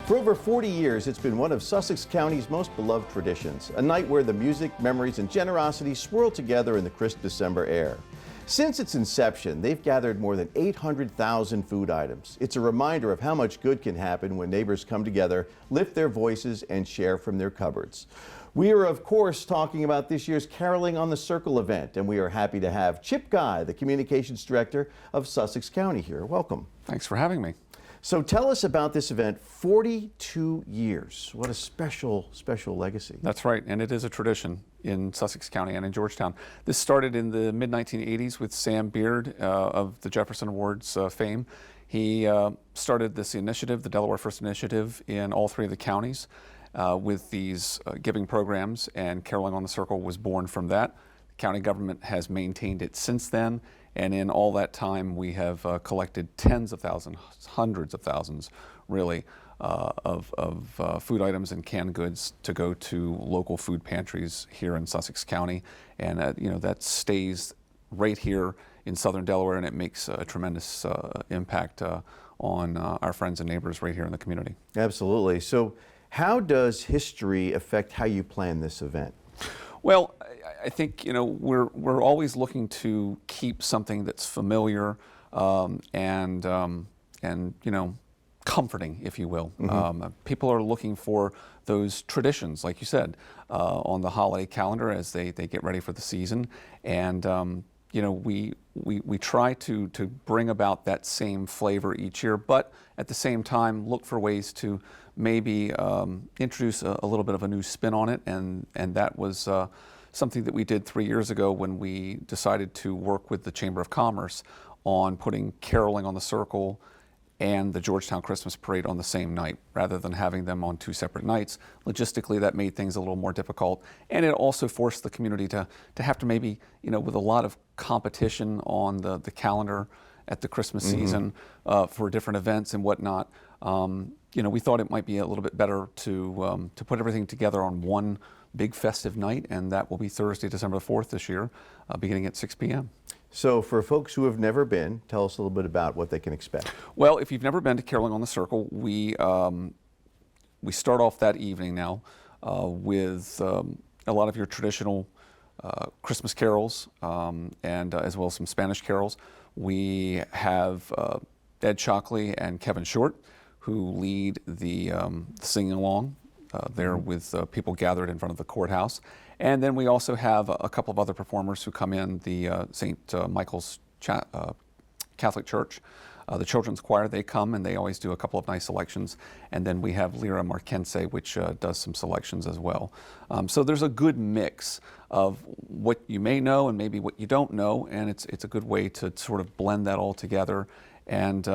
For over 40 years, it's been one of Sussex County's most beloved traditions, a night where the music, memories, and generosity swirl together in the crisp December air. Since its inception, they've gathered more than 800,000 food items. It's a reminder of how much good can happen when neighbors come together, lift their voices, and share from their cupboards. We are, of course, talking about this year's Caroling on the Circle event, and we are happy to have Chip Guy, the Communications Director of Sussex County here. Welcome. Thanks for having me. So tell us about this event, 42 years. What a special, special legacy. That's right, and it is a tradition in Sussex County and in Georgetown. This started in the mid-1980s with Sam Beard of the Jefferson Awards fame. He started this initiative, the Delaware First Initiative, in all three of the counties with these giving programs, and Caroling on the Circle was born from that. The county government has maintained it since then. And in all that time, we have collected tens of thousands, hundreds of thousands, really, of food items and canned goods to go to local food pantries here in Sussex County. And that stays right here in southern Delaware, and it makes a tremendous impact on our friends and neighbors right here in the community. Absolutely. So how does history affect how you plan this event? Well, I think we're always looking to keep something that's familiar and comforting, if you will. Mm-hmm. People are looking for those traditions, like you said, on the holiday calendar as they get ready for the season, and we try to bring about that same flavor each year, but at the same time look for ways to maybe introduce a little bit of a new spin on it, and that was something that we did 3 years ago when we decided to work with the Chamber of Commerce on putting Caroling on the Circle and the Georgetown Christmas Parade on the same night, rather than having them on two separate nights. Logistically, that made things a little more difficult, and it also forced the community to have to maybe, with a lot of competition on the calendar at the Christmas mm-hmm. season for different events and whatnot, we thought it might be a little bit better to put everything together on one big festive night, and that will be Thursday, December the 4th this year, beginning at 6 p.m. So for folks who have never been, tell us a little bit about what they can expect. Well, if you've never been to Caroling on the Circle, we start off that evening now with a lot of your traditional Christmas carols and as well as some Spanish carols. We have Ed Shockley and Kevin Short, who lead the singing along there with people gathered in front of the courthouse. And then we also have a couple of other performers who come in, the St. Michael's Catholic Church, the children's choir. They come and they always do a couple of nice selections. And then we have Lyra Marquense, which does some selections as well. So there's a good mix of what you may know and maybe what you don't know, and it's a good way to sort of blend that all together and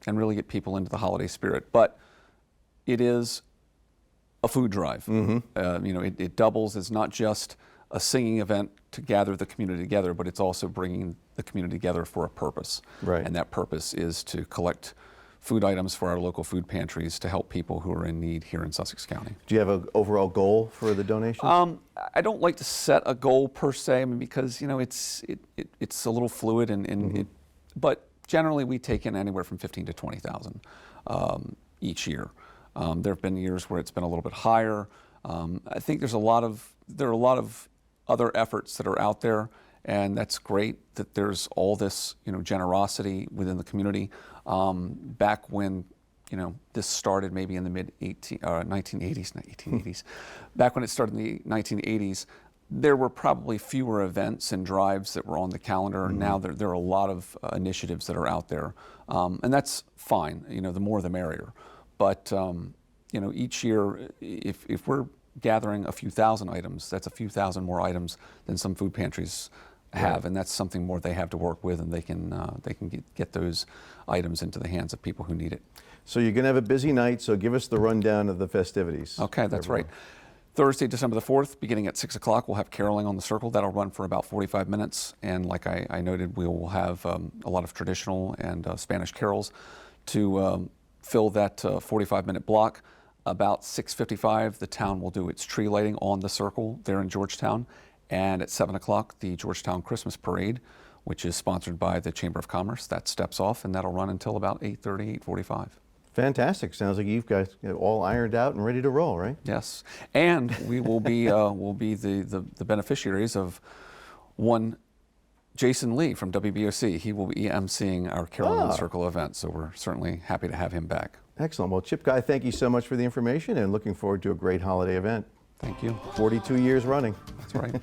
really get people into the holiday spirit. But it is a food drive. Mm-hmm. It doubles as not just a singing event to gather the community together, but it's also bringing the community together for a purpose. Right. And that purpose is to collect food items for our local food pantries to help people who are in need here in Sussex County. Do you have an overall goal for the donations? I don't like to set a goal per se, because it's a little fluid, mm-hmm. But generally we take in anywhere from 15 to 20,000 each year. There have been years where it's been a little bit higher. I think there are a lot of other efforts that are out there, and that's great that there's all this generosity within the community. Back when this started, maybe in the mid 1980s, back when it started in the 1980s, there were probably fewer events and drives that were on the calendar. Mm-hmm. Now there are a lot of initiatives that are out there, and that's fine. The more the merrier. But each year, if we're gathering a few thousand items, that's a few thousand more items than some food pantries have, right. And that's something more they have to work with, and they can get those items into the hands of people who need it. So you're going to have a busy night. So give us the rundown of the festivities. Okay, that's right. Thursday, December the 4th, beginning at 6 o'clock, we'll have Caroling on the Circle. That'll run for about 45 minutes, and like I noted, we will have a lot of traditional and Spanish carols to fill that 45-minute block. About 6:55, the town will do its tree lighting on the Circle there in Georgetown. And at 7 o'clock, the Georgetown Christmas Parade, which is sponsored by the Chamber of Commerce, that steps off, and that'll run until about 8:30, 8:45. Fantastic. Sounds like you've got all ironed out and ready to roll, right? Yes, and we will be the beneficiaries of one Jason Lee from WBOC. He will be emceeing our Carol in the Circle event, so we're certainly happy to have him back. Excellent. Well, Chip Guy, thank you so much for the information and looking forward to a great holiday event. Thank you. 42 years running. That's right.